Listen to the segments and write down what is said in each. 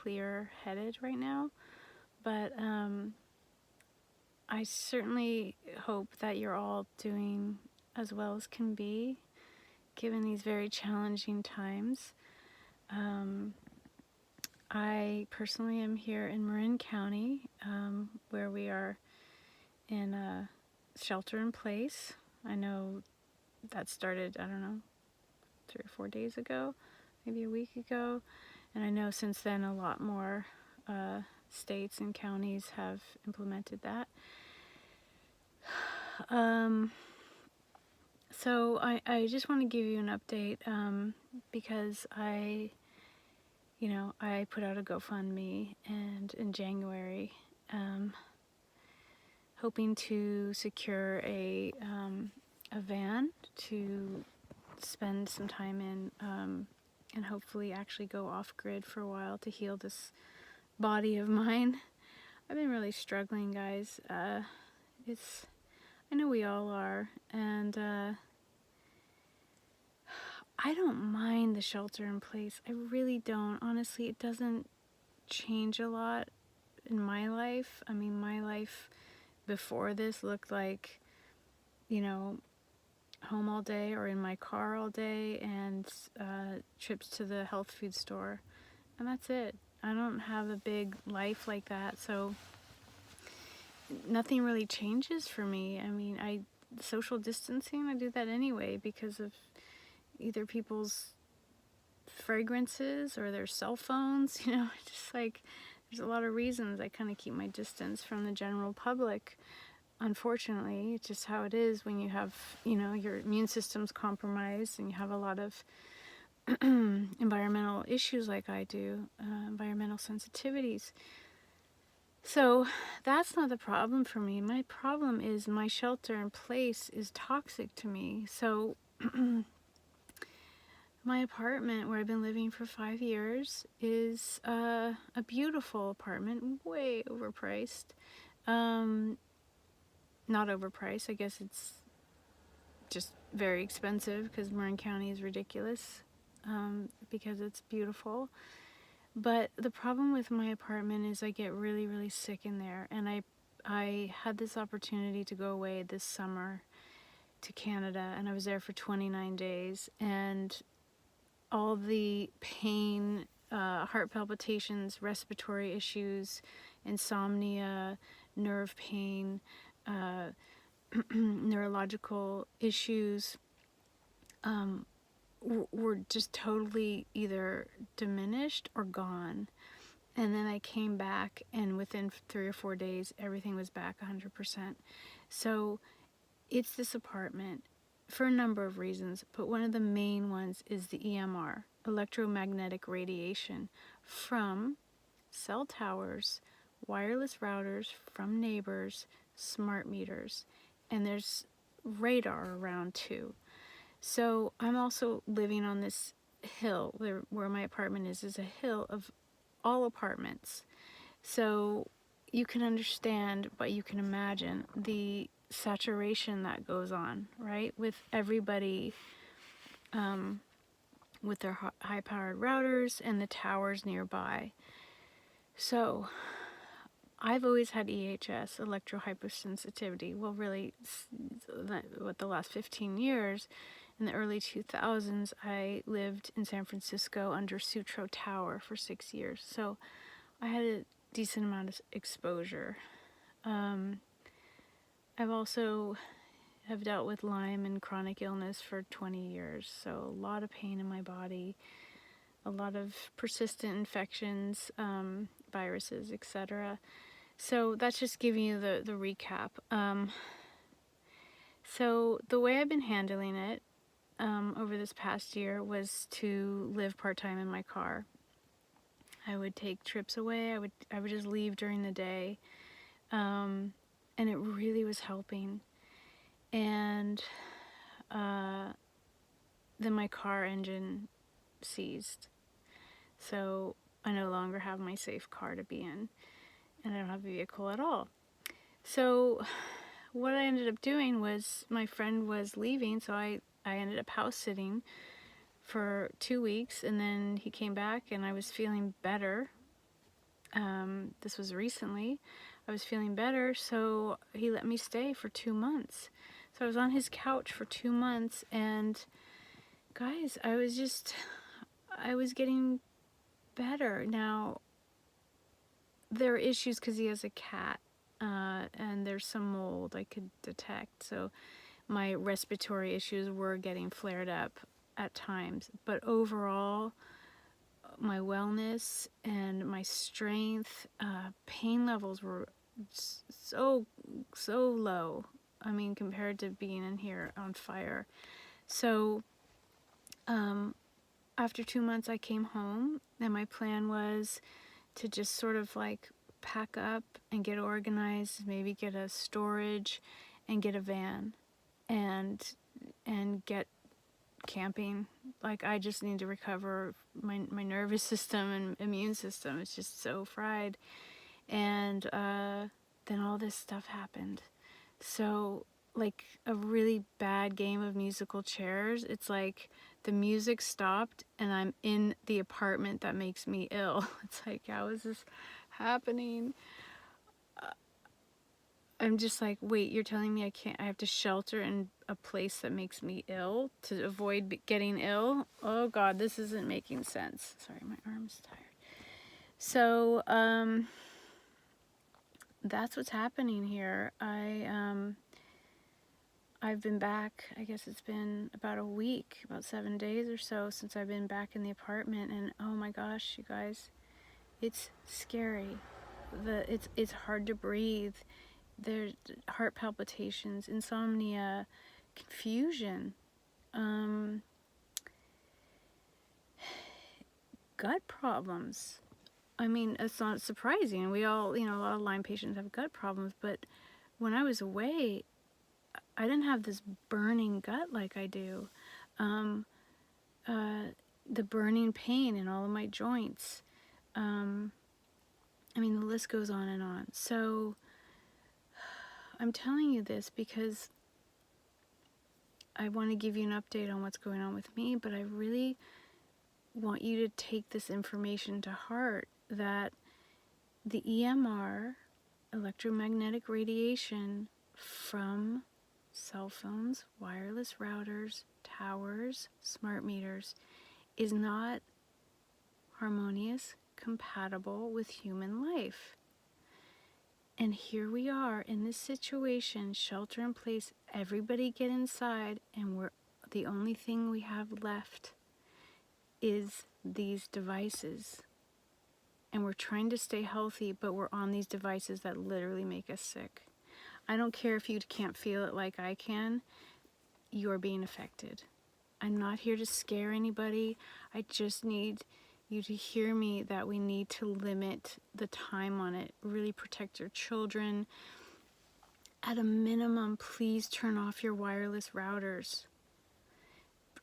clear-headed right now, but I certainly hope that you're all doing as well as can be, given these very challenging times. I personally am here in Marin County, where we are in a shelter in place. I know that started, I don't know, 3 or 4 days ago, maybe a week ago. And I know since then a lot more states and counties have implemented that. So I just want to give you an update because I put out a GoFundMe, and in January, hoping to secure a van to spend some time in, and hopefully actually go off-grid for a while to heal this body of mine. I've been really struggling, guys. I know we all are, and I don't mind the shelter in place. I really don't. Honestly, it doesn't change a lot in my life. I mean, my life before this looked like, home all day or in my car all day, and trips to the health food store, and that's it. I don't have a big life like that, so nothing really changes for me. I mean, social distancing, I do that anyway because of either people's fragrances or their cell phones, just like there's a lot of reasons I kind of keep my distance from the general public. Unfortunately, it's just how it is when you have, your immune system's compromised and you have a lot of environmental issues like I do, environmental sensitivities. So that's not the problem for me. My problem is my shelter in place is toxic to me. So my apartment, where I've been living for 5 years, is a beautiful apartment, way overpriced. Not overpriced, I guess it's just very expensive because Marin County is ridiculous, because it's beautiful. But the problem with my apartment is I get really, really sick in there, and I had this opportunity to go away this summer to Canada, and I was there for 29 days, and all the pain, heart palpitations, respiratory issues, insomnia, nerve pain, neurological issues were just totally either diminished or gone. And then I came back, and within 3 or 4 days, everything was back 100%. So it's this apartment for a number of reasons, but one of the main ones is the EMR, electromagnetic radiation, from cell towers, wireless routers, from neighbors, smart meters, and there's radar around too. So I'm also living on this hill where my apartment is a hill of all apartments. So you can understand, but you can imagine the saturation that goes on, right? With everybody with their high-powered routers and the towers nearby. So I've always had EHS, electrohypersensitivity. Well, really, the last 15 years, in the early 2000s, I lived in San Francisco under Sutro Tower for 6 years. So I had a decent amount of exposure. I've also have dealt with Lyme and chronic illness for 20 years. So a lot of pain in my body, a lot of persistent infections, viruses, etc. So that's just giving you the recap. So the way I've been handling it over this past year was to live part-time in my car. I would take trips away. I would just leave during the day, and it really was helping. And then my car engine seized, so I no longer have my safe car to be in, and I don't have a vehicle at all. So what I ended up doing was, my friend was leaving, so I ended up house sitting for 2 weeks, and then he came back and I was feeling better, this was recently. I was feeling better, so he let me stay for 2 months. So I was on his couch for 2 months, and guys, I was getting better. Now, there are issues because he has a cat, and there's some mold I could detect, so my respiratory issues were getting flared up at times. But overall, my wellness and my strength, pain levels were so low. I mean, compared to being in here on fire. So after 2 months I came home, and my plan was to just sort of like pack up and get organized, maybe get a storage and get a van and get camping. Like, I just need to recover my nervous system and immune system. It's just so fried. And then all this stuff happened. So, like a really bad game of musical chairs, it's like the music stopped and I'm in the apartment that makes me ill. It's like, how is this happening? I'm just like, wait, you're telling me I have to shelter in a place that makes me ill to avoid getting ill? Oh God, this isn't making sense. Sorry, my arm's tired. So, that's what's happening here. I've been back, I guess it's been about a week, about 7 days or so since I've been back in the apartment, and oh my gosh, you guys, it's scary. It's hard to breathe. There's heart palpitations, insomnia, confusion, gut problems. I mean, it's not surprising. We all, a lot of Lyme patients have gut problems, but when I was away, I didn't have this burning gut like I do. The burning pain in all of my joints. I mean, the list goes on and on. So I'm telling you this because I want to give you an update on what's going on with me, but I really want you to take this information to heart, that the EMR, electromagnetic radiation from cell phones, wireless routers, towers, smart meters, is not harmonious, compatible with human life. And here we are in this situation, shelter in place, everybody get inside, and the only thing we have left is these devices. And we're trying to stay healthy, but we're on these devices that literally make us sick. I don't care if you can't feel it like I can, you're being affected. I'm not here to scare anybody. I just need you to hear me that we need to limit the time on it. Really protect your children. At a minimum, please turn off your wireless routers.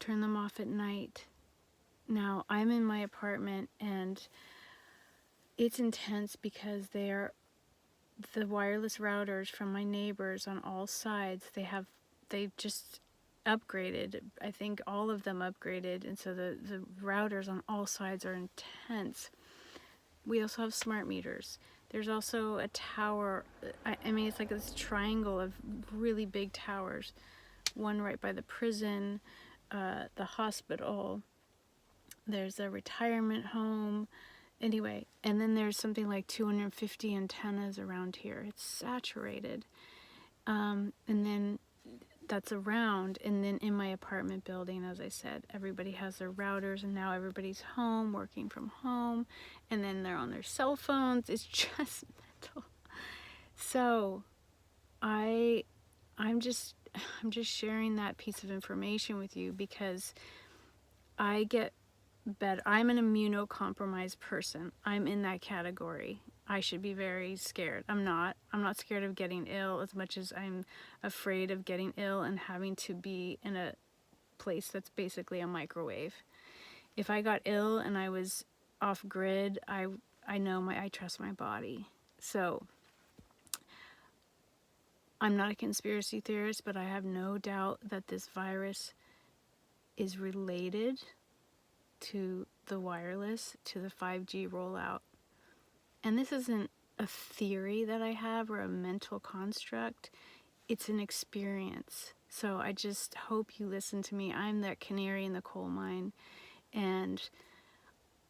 Turn them off at night. Now, I'm in my apartment and it's intense because the wireless routers from my neighbors on all sides, they've just upgraded. I think all of them upgraded, and so the routers on all sides are intense. We also have smart meters. There's also a tower. I mean, it's like this triangle of really big towers. One right by the prison, the hospital. There's a retirement home. Anyway, and then there's something like 250 antennas around here. It's saturated. And then that's around, and then in my apartment building, as I said, everybody has their routers, and now everybody's home, working from home, and then they're on their cell phones. It's just mental. So I'm just sharing that piece of information with you because I get better. I'm an immunocompromised person. I'm in that category. I should be very scared. I'm not scared of getting ill as much as I'm afraid of getting ill and having to be in a place that's basically a microwave. If I got ill and I was off grid, I trust my body. So I'm not a conspiracy theorist, but I have no doubt that this virus is related to the wireless, to the 5G rollout. and this isn't a theory that I have or a mental construct, it's an experience. So I just hope you listen to me. I'm that canary in the coal mine, and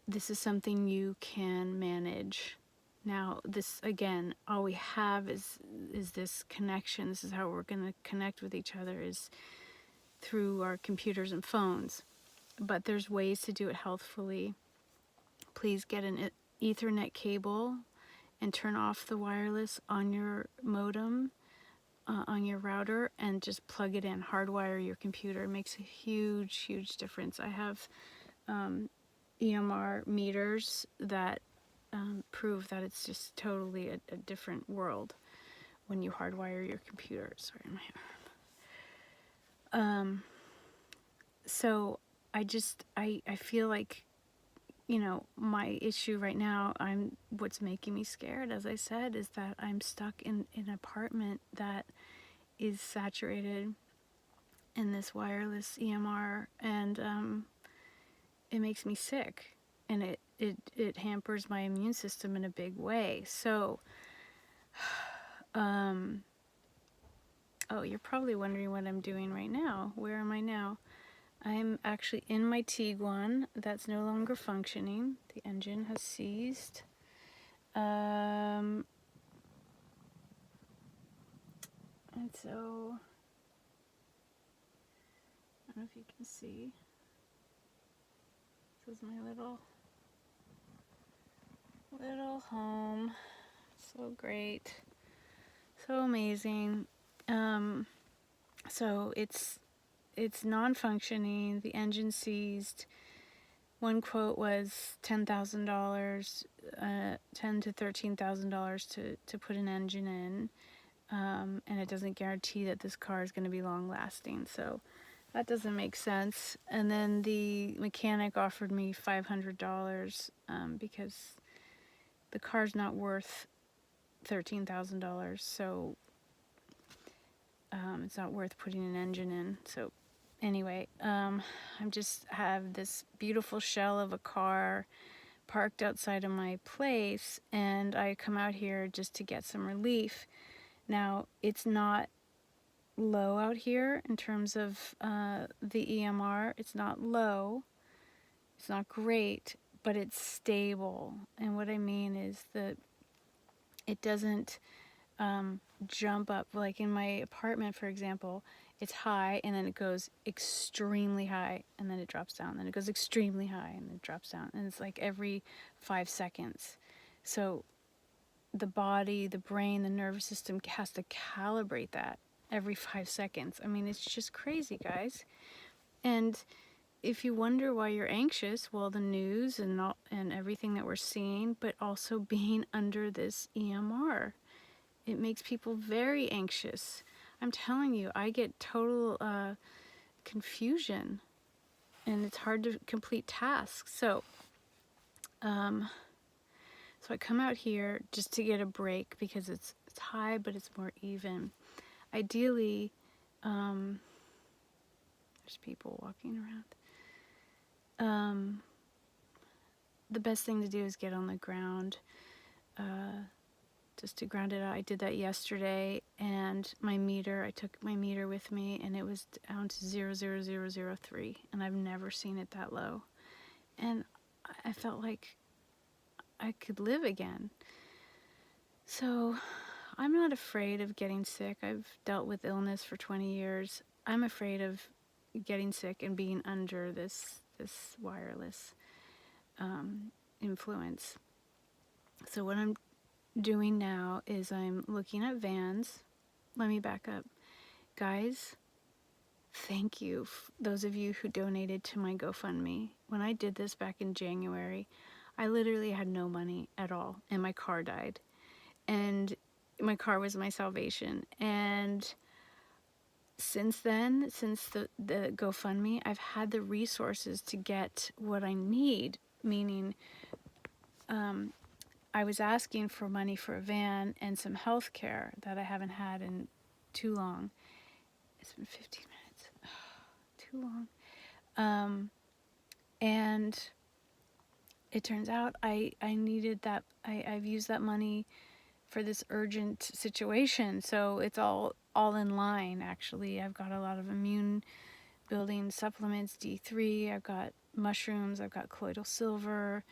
this is something you can manage. Now, this, again, all we have is this connection. This is how we're going to connect with each other, is through our computers and phones. But there's ways to do it healthfully. Please get an Ethernet cable and turn off the wireless on your modem, on your router, and just plug it in. Hardwire your computer. It makes a huge, huge difference. I have EMR meters that prove that it's just totally a different world when you hardwire your computer. Sorry, my hair. So I feel like, you know, my issue right now, what's making me scared, as I said, is that I'm stuck in an apartment that is saturated in this wireless EMR, and it makes me sick, and it hampers my immune system in a big way. So, oh, you're probably wondering what I'm doing right now. Where am I now? I'm actually in my Tiguan that's no longer functioning. The engine has ceased. And so, I don't know if you can see. This is my little home. So great. So amazing. So it's non-functioning. The engine seized. One quote was $10,000, $10,000 to $13,000 to put an engine in, and it doesn't guarantee that this car is going to be long-lasting. So that doesn't make sense. And then the mechanic offered me $500 because the car's not worth $13,000. So it's not worth putting an engine in. So anyway, I just have this beautiful shell of a car parked outside of my place, and I come out here just to get some relief. Now, it's not low out here in terms of the EMR. It's not low. It's not great, but it's stable. And what I mean is that it doesn't jump up. Like in my apartment, for example, it's high and then it goes extremely high and then it drops down. Then it goes extremely high and it drops down. And it's like every 5 seconds. So the body, the brain, the nervous system has to calibrate that every 5 seconds. I mean, it's just crazy, guys. And if you wonder why you're anxious, well, the news and everything that we're seeing, but also being under this EMR, it makes people very anxious. I'm telling you, I get total confusion, and it's hard to complete tasks. So I come out here just to get a break because it's high, but it's more even. Ideally, there's people walking around. The best thing to do is get on the ground, just to ground it out. I did that yesterday, and I took my meter with me, and it was down to 0.00003, and I've never seen it that low. And I felt like I could live again. So I'm not afraid of getting sick. I've dealt with illness for 20 years. I'm afraid of getting sick and being under this wireless influence. So what I'm doing now is I'm looking at vans. Let me back up. Guys, thank you, those of you who donated to my GoFundMe. When I did this back in January, I literally had no money at all, and my car died. And my car was my salvation. And since then, since the GoFundMe, I've had the resources to get what I need, meaning I was asking for money for a van and some health care that I haven't had in too long. It's been 15 minutes. Too long. And it turns out I needed that. I've used that money for this urgent situation, so it's all in line. Actually, I've got a lot of immune building supplements, D3. I've got mushrooms. I've got colloidal silver.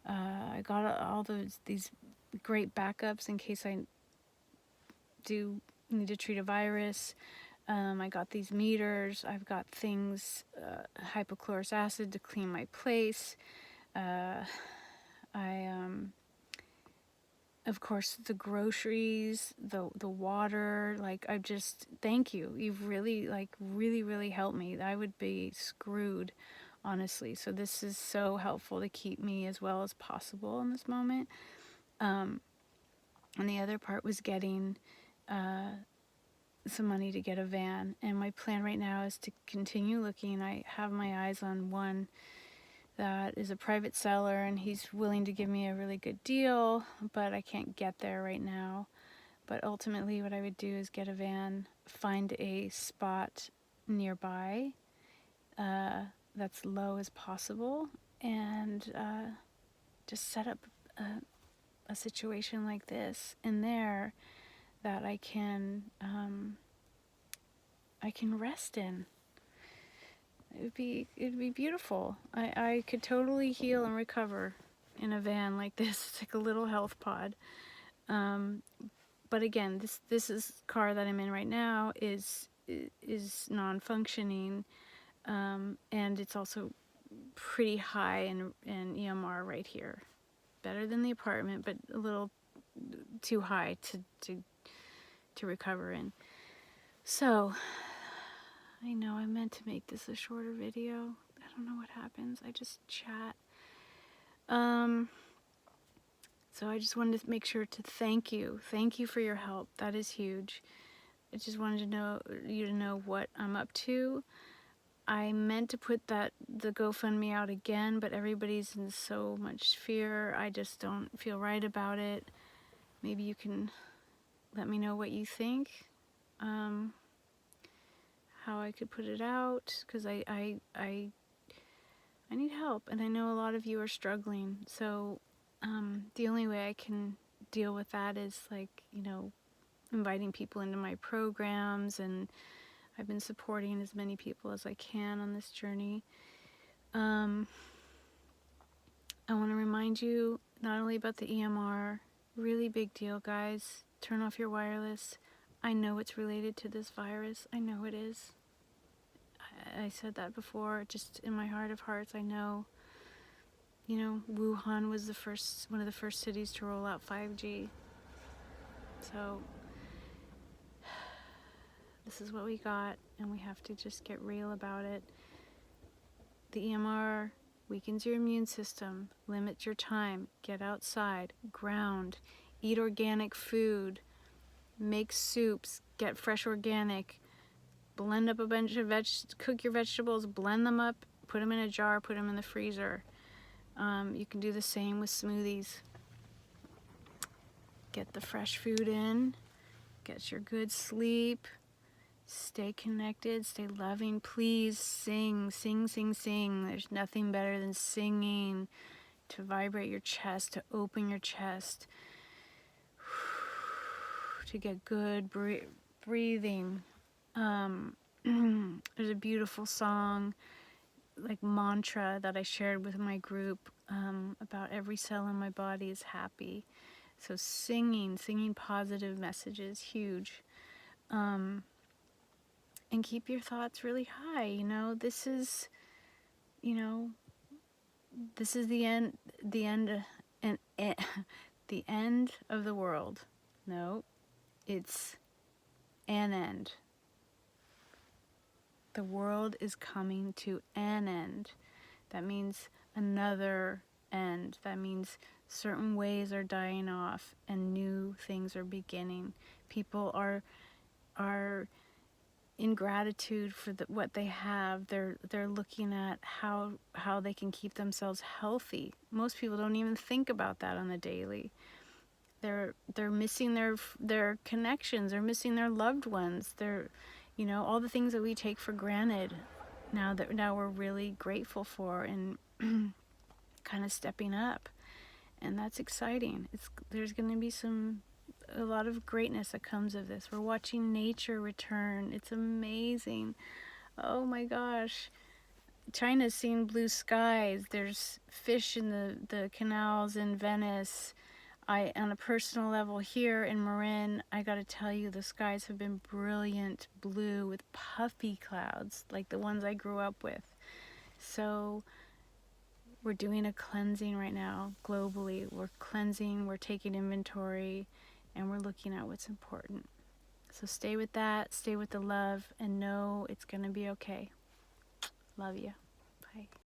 I got all these great backups in case I do need to treat a virus. I got these meters. I've got things, hypochlorous acid to clean my place. Of course, the groceries, the water. Like, I just thank you. You've really, really helped me. I would be screwed, honestly. So this is so helpful to keep me as well as possible in this moment. And the other part was getting some money to get a van. And my plan right now is to continue looking. I have my eyes on one that is a private seller, and he's willing to give me a really good deal, but I can't get there right now. But ultimately what I would do is get a van, find a spot nearby that's low as possible, and just set up a situation like this in there that I can rest in. It'd be beautiful. I could totally heal and recover in a van like this. It's like a little health pod. But again, this car that I'm in right now is non-functioning, and it's also pretty high in EMR right here. Better than the apartment, but a little too high to recover in. So I know I meant to make this a shorter video. I don't know what happens. I just chat. So I just wanted to make sure to thank you. Thank you for your help. That is huge. I just wanted you to know what I'm up to. I meant to put the GoFundMe out again, but everybody's in so much fear. I just don't feel right about it. Maybe you can let me know what you think. How I could put it out, because I need help, and I know a lot of you are struggling. So the only way I can deal with that is, like, inviting people into my programs, and I've been supporting as many people as I can on this journey. I want to remind you not only about the EMR, really big deal, guys. Turn off your wireless. I know it's related to this virus. I know it is. I said that before, just in my heart of hearts. I know, Wuhan was one of the first cities to roll out 5G. So this is what we got, and we have to just get real about it. The EMR weakens your immune system, limits your time, get outside, ground, eat organic food, make soups, get fresh organic, blend up a bunch of cook your vegetables, blend them up, put them in a jar, put them in the freezer. You can do the same with smoothies. Get the fresh food in, get your good sleep, stay connected, stay loving. Please sing. There's nothing better than singing, to vibrate your chest, to open your chest, to get good breathing. There's a beautiful song, like mantra, that I shared with my group about every cell in my body is happy. So singing positive messages, huge. And keep your thoughts really high. This is the end, and the end of the world. No, it's an end. The world is coming to an end. That means another end. That means certain ways are dying off and new things are beginning. People are in gratitude for what they have. They're looking at how they can keep themselves healthy. Most people don't even think about that on the daily. They're missing their connections. They're missing their loved ones. They're all the things that we take for granted now we're really grateful for. And kind of stepping up, and that's exciting. There's going to be a lot of greatness that comes of this. We're watching nature return. It's amazing. Oh my gosh. China's seeing blue skies. There's fish in the canals in Venice. On a personal level here in Marin, I gotta tell you, the skies have been brilliant blue with puffy clouds, like the ones I grew up with. So we're doing a cleansing right now globally. We're cleansing, we're taking inventory, and we're looking at what's important. So stay with that, stay with the love, and know it's gonna be okay. Love you. Bye.